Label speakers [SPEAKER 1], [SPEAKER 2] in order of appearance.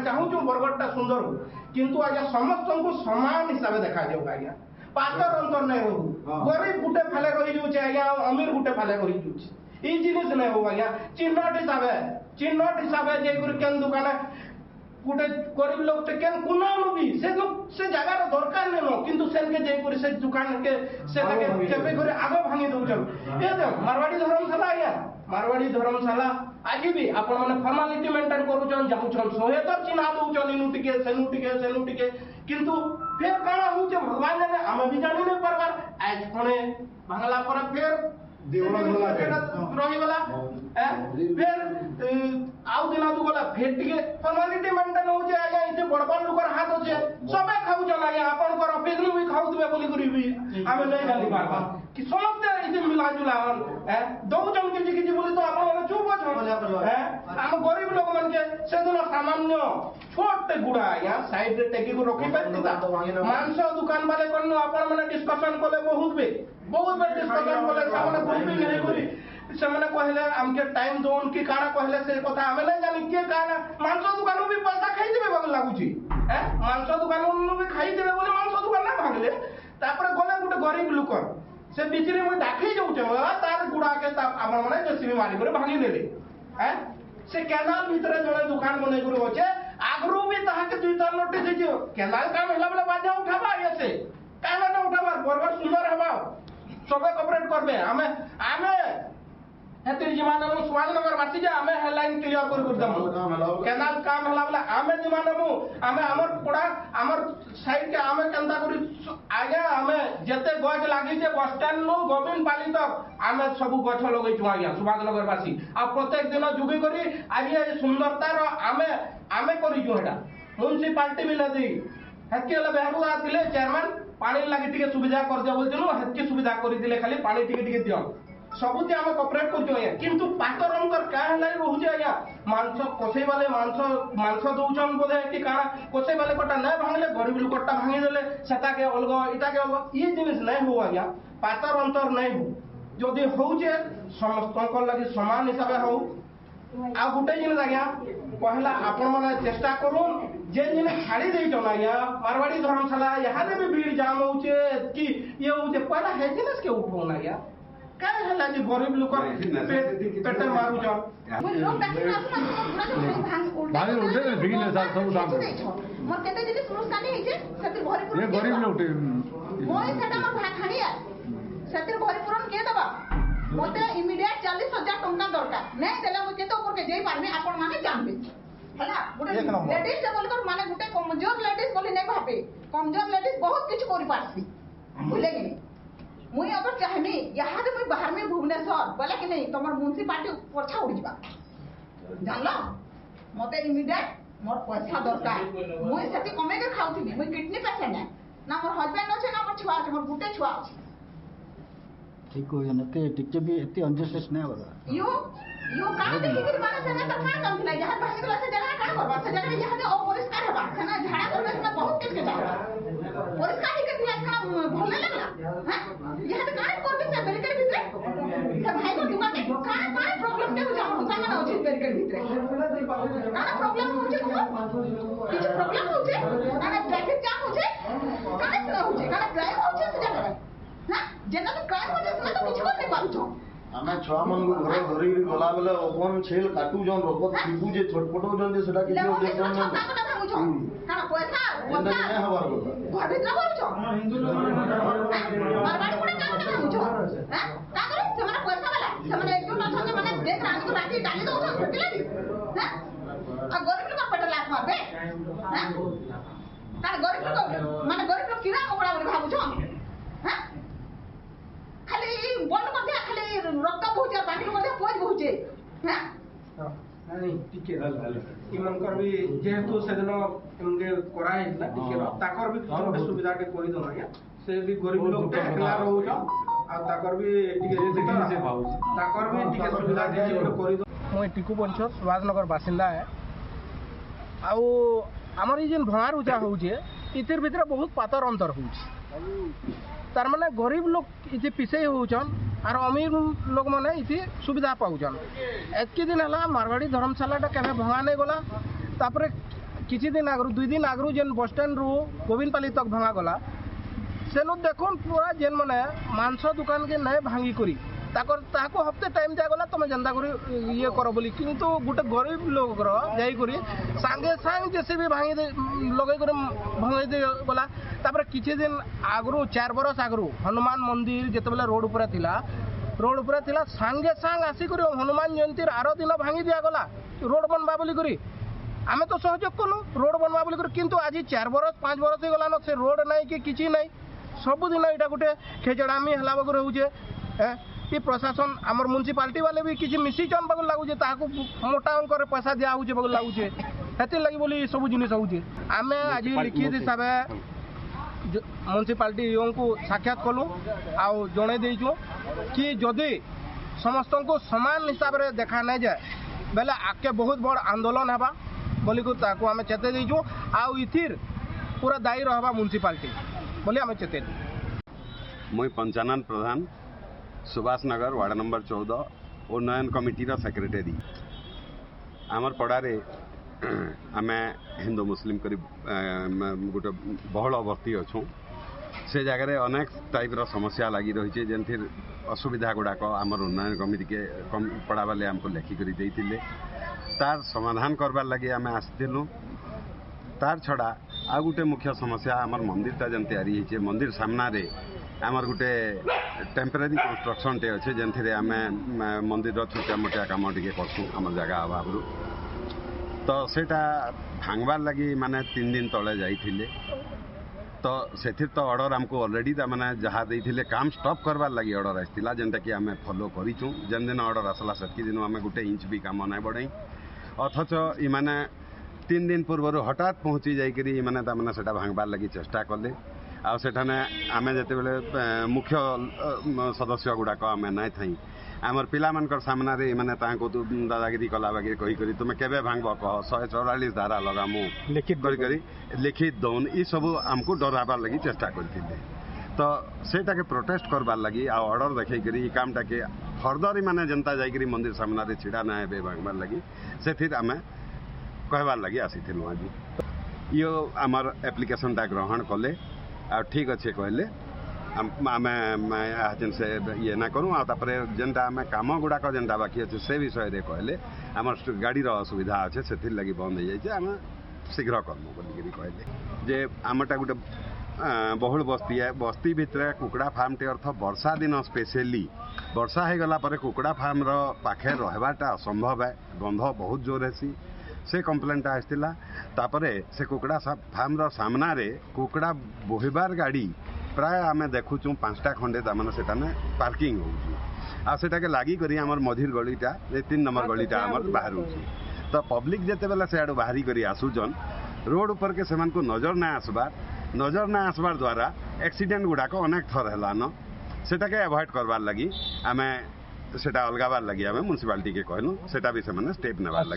[SPEAKER 1] चाहूँ बरगढ़टा सुंदर हो किंतु आज्ञा समस्त को समान हिसाब देखा जाऊ आज्ञा पातर अंतर नहीं रहू गरीब गुटे फाले रही जाऊे आज्ञा अमीर गुटे फाले रही जाऊे ये जिनिस नहीं हो आज्ञा चिन्हट हिसाब केन दुकान गोटे गरीब लोग केन कुनानु भी से जगार दरकार नहीं किंतु सेनके जाई से दुकान के से केबे करे आगो भांगी दउछन ए देख मारवाड़ी धर्मशाला आज्ञा मारवाड़ी धर्मशाला आज भी आपण माने फॉर्मालिटी मेंटेन करूछन जाउछन सोहे तो चिन्हा दउछन इनु टिके सेनु टिके किंतु फिर काना होचे भगवान जाने आमे भी जानि नहीं परबार आज कोने बांग्ला पर फिर रही गला फिर आउ दिन दु गला फिर टिके फॉर्मालिटी मेंटेन होचे आज्ञा इते बड़बड़ लोकर हाथ होचे सबे खाउछन आज्ञा आपण कर ऑफिस नु भी खाउतबे बोली करी भी आमे नहीं जानि पारबा कि समस्त इते मिला जुला दउछन किछि बोली तो आपण माने चुप अछन हम गरीब लोग मन के से दिन सामान्य छोटे गुड़ा आज्ञा साइड रे टेकी को रखि पाइता मांस दुकान वाले कोन आपण माने डिस्कशन कोले बहुत बे डिस्कशन कोले सामने ग्रुपिंग नहीं करी से माने कहले हमके टाइम जोन की काना कहले से कथा हमें नहीं जानी के काना मांस दुकान भी पैसा खाई देबे बग लागुची मांस दुकान भी खाई देबे बोले मांस दुकान ना भागले तापर गले गुटे गरीब लुकर से बिचरे में डाकी जाउचे तार गुड़ा के आपण माने जेसीबी मारी करे भागी देले से कैनाल भीतर जड़े दुकान बने गुरु होचे आगरू भी ताहा के दुई तार नोटिस जे कैनाल काम होला बले बाजा उठाबा ऐसे काना ना उठाबा बरबर सुंदर हबा सबे कॉपरेट करबे आमे हेतिर जमाना में सुभाषनगर बासी जे आमे हेडलाइन क्लियर कर दम कैनाल काम होला बले आमे जमाना मु आमे हमर पड़ा हमर साइड के आमे केंता करी आगे आमे जते गछ लागी जे बस स्टैंड नो गोविंद पाली तक आमे सब गछ लगै छु आज्ञा सुभाषनगर बासी आ प्रत्येक दिन जुगी करी आज ये सुंदरतार आमे करी छु हेडा म्युनिसिपालिटी भी नदी हेके ले बेहरू आतिले चेयरमैन पानी लागि टिके सुविधा कर दियो बोलथिनु हेके सुविधा करी दिले खाली पानी टिके दियो सबुति आमे कोऑपरेट करजो आया किंतु पातर अंतर का हलाई रहउजे आया मांस कोसे वाले मांस दउछन बोले कि काना कोसे वाले कोटा न भांगले गरीब लोकटा भांगी देले सेता के अलग इटा के अलग ये जिनिस नहीं हो आया पातर अंतर नहीं हो जदी होउजे समस्त को लागि समान हिसाब हो आ गुटे जिन आज्ञा पहला आपण माने चेष्टा करूं जे जिन छाड़ी देई छन आज्ञा मारवाड़ी धर्मशाला यहां भी भीड़ जाम होचे कि ये होचे पहला है जिनिस के उठोन आज्ञा काय हला जे गरीब लोक पेट मारू छ
[SPEAKER 2] लोग डाकिन आसना
[SPEAKER 3] भांग उठे बिगिन साल सब दाम
[SPEAKER 2] मोर केते दिन सुरस्तानी हिजे सतिर घरे पुरन
[SPEAKER 3] ये गरीब लोग उठे
[SPEAKER 2] मोय सेटा मोर भा खानिया सतिर घरे पुरन के दबा मोते इमीडिएट 40,000 टंका दरकार नहीं देला मु केते ऊपर के जेई पारबे आपण माने जानबे हला गुटे लेडीज से बोलकर माने गुटे कमजोर लेडीज बोली नहीं भाबे कमजोर लेडीज बहुत किछ करि पारसी भूले गेनी मुई अगर चाहमी यहाँ से मुई बाहर में भुवनेश्वर बोले कि नहीं तुम म्युनिसिपालिटी पर्छा उड़ जा जानल मते इमीडिएट मोर पैसा दरकार मुई सेति कमे के खाउथि मुई किडनी पेशेंट है ना मोर हस्बैंड अछि ना मोर छुआ अछि मोर गुटे छुआ अछि
[SPEAKER 4] ठीक हो नते टिके भी एते अनजस्टिस नहीं होगा
[SPEAKER 2] यो का देखि कि माने से ना का काम थिला यहाँ भागे गला से जगह का करबा से जगह यहाँ से अपरिष्कार हेबा से ना झाड़ा करबे से बहुत किछ के जाबा परिष्कार ही के थिला का भल लागला हां यहाँ तो काहे करबे से बैरिकेड भीतर से भाई को दुकान में काहे प्रॉब्लम के हो जा दुकान में अछि बैरिकेड भीतर काहे प्रॉब्लम होचे किछ प्रॉब्लम होचे काहे ट्रैफिक जाम होचे काहे होचे काहे ड्राइव होचे से जगह हां जेना तो क्राइम होचे से तो किछ कर नहीं पाछो
[SPEAKER 5] आमे छुआ मन को घर धरी गला बेले ओपन छेल काटू जन रोकत छिपू जे छटपटो जन जे सेटा किछ देखन न
[SPEAKER 2] काना पैसा
[SPEAKER 5] बंदा नहीं हवार बोला
[SPEAKER 2] घर भीतर बोलछो हिंदू लोग मारवाड़ी कोने काम ना बुझो हां का करे से माने पैसा वाला से माने एक जन अछन माने देख रात को राती डाली दो छुट्टी लागी हां आ गरीब लोग पेट लाख मारबे हां का गरीब लोग माने गरीब लोग किरा कपड़ा बोली भाबुछो हां खाली बंद कर दिया खाली रक्त बहुचे बाकी मध्य पोज बहुचे हैं
[SPEAKER 1] नहीं टिके इमन कर भी जेहेतु सेदिन इनके करा हेतला टिके ताकर भी छोटे सुविधा के कोई दो ना से भी गरीब लोग के एकला रहउ छ आ ताकर भी टिके से पाउ ताकर भी टिके सुविधा दे कोई दो मोय टिकू पंचर सुभाषनगर बासिंदा है आउ हमर ई जेन भंगार उजा होउचे इतिर भीतर बहुत पातर अंतर होउचे तार माने गरीब लोग इति पिसे होउछन और अमीर लोग माने इति सुविधा पाउछन एतके दिन हला मारवाड़ी धर्मशाला टा केबे भंगा नै गला तापरे किसी दिन आगु 2 दिन आगु जेन बस स्टैंड रु गोविंदपाली तक भंगा गला सेनु देखुन पूरा जेन माने मांस दुकान के नहीं भांगी करी ताको हफ्ते टाइम दिया गला तुम जनता करी ये करो बोली किंतु गोटे गरीब लोग जाई करी सांगे सांग जैसे भी भांगी लगे कर भंगाई दे गला तापर किछि दिन आगु 4 बरस आगु हनुमान मंदिर जेते बेले रोड ऊपर थिला सांगे सांग आसी करी हनुमान जयंती आरो दिन भांगी दिया गला रोड बनबा बोली करी आमे तो सहयोग कलु रोड बनवा बोली करी किंतु आज 4 बरस 5 बरस हो गला न से रोड नहीं कि किछि नहीं सबुदिन यहाँ गोटे खेचड़ामी हला बगु रोचे ये प्रशासन आमर म्युनिसिपालिटी वाले भी किसी मिशीचन बगु लगुचे ताकू मोटा अंक पैसा दिया होचे बगु लगुचे हेतिर लगी बोली सब जिनिस होचे आमे आज लिखित हिसाब म्युनिसिपालिटी को साक्षात कलु आउ जणे देइछु कि जदि समस्त को समान हिसाब रे देखा नहीं जाए बेले आके बहुत बड़ आंदोलन हेबा बोली को ताकू आमे चेते देइछु आउ इथिर पूरा दायी रहबा म्युनिसिपालिटी बोली आमे चेते
[SPEAKER 6] मुई पंचानन प्रधान सुभाष नगर वार्ड नंबर 14 उन्नयन कमिटी सेक्रेटरी आमर पड़ारे आमे हिंदू मुस्लिम करी गोटे बहुल बस्ती अच्छु से जगह अनेक टाइप समस्या लगी रही जेनथिर असुविधा गुड़ाक आमर उन्नयन कमिटी के पड़ा वाले आमको लेखिक देते तार समाधान करवार लगे आम आसलु तार छड़ा आ गोटे मुख्य समस्या आमर मंदिरटा जेन तैयारी होइछे मंदिर सामना रे आमर गोटे टेम्परेरी कंस्ट्रक्शन टे अच्छे जेनथिरे आमे मंदिर छोटा मोटा काम टिके करसु आमर जगह अभाव तो सेटा भांगबार लगी माने 3 दिन तले जाइथिले तो सेथिर तो ऑर्डर हमको ऑलरेडी माने जहाँ देइथिले काम स्टॉप करवार लगी ऑर्डर आसला जेनटा कि आमे फॉलो करिछु जेन दिन ऑर्डर आसला सेतकी दिन आमे गोटे इंच भी काम नहीं बढ़ाई अथच इ माने 3 दिन पूर्व हठात पहुँची जाइकरी माने तामाने सेटा भांगबार लगी चेष्टा कले आउ सेठाने आमे जेते बेले मुख्य सदस्य गुड़ाक आमे नाई थाई आमर पिला मानकर सामना रे माने तांको तो दादागिरी कला बागी कही करी तुमे केबे भांगबो कह 144 धारा लगामु लिखित करी लिखित दौन ई सब हमको डराबार लगी चेष्टा करथिले तो सेटा के प्रोटेस्ट करबार लगी आ ऑर्डर देखै करी ई कामटा के फर्दर माने जनता जाई करी मंदिर सामना रे छिड़ा ना हेबे भांगबार लगी सेथिर आमे कहबार लगी आसीथिलु आज यो आमर एप्लिकेशन टा ग्रहण कले आ ठीक अच्छे कहले आम से ये ना करूँ आपर जेनटा आम कम गुड़ाक जेनटा बाकी अच्छे से विषय रे कहले आम गाड़ी असुविधा अच्छे से लगी बंद हो जाए आम शीघ्र करमु बोलिकी कहले जे आमटा गोटे बहुल बस्ती है बस्ती भितर कुकुड़ा फार्म टे अर्थ वर्षा दिन स्पेशली वर्षा हो गला पर कुकुड़ा फार्म पाखे रहबाटा असंभव है गंध बहुत जोर है से कम्प्लेनटा आसला तापरे से कुकुड़ा फार्म सामना रे कुकुड़ा बोहिबार गाड़ी प्राय आम देखुचु 5टा खंडे ताने सेटाने पार्किंग हो सेटा के लागी करी आमर मझिर गलीटा 3 नंबर गलीटा आमर बाहर तो पब्लिक जेते बेला से आडू बाहरी करी आसुजन रोड ऊपर के सेमान को नजर ना आसबार द्वारा एक्सीडेंट गुड़ाक अनेक थर है सेटा के अवॉइड करबार लगी आमे सेटा अलगाबार लगी आमे म्युनिसिपालिटी के कहलु सेटा भी से स्टेप नेबार लगी।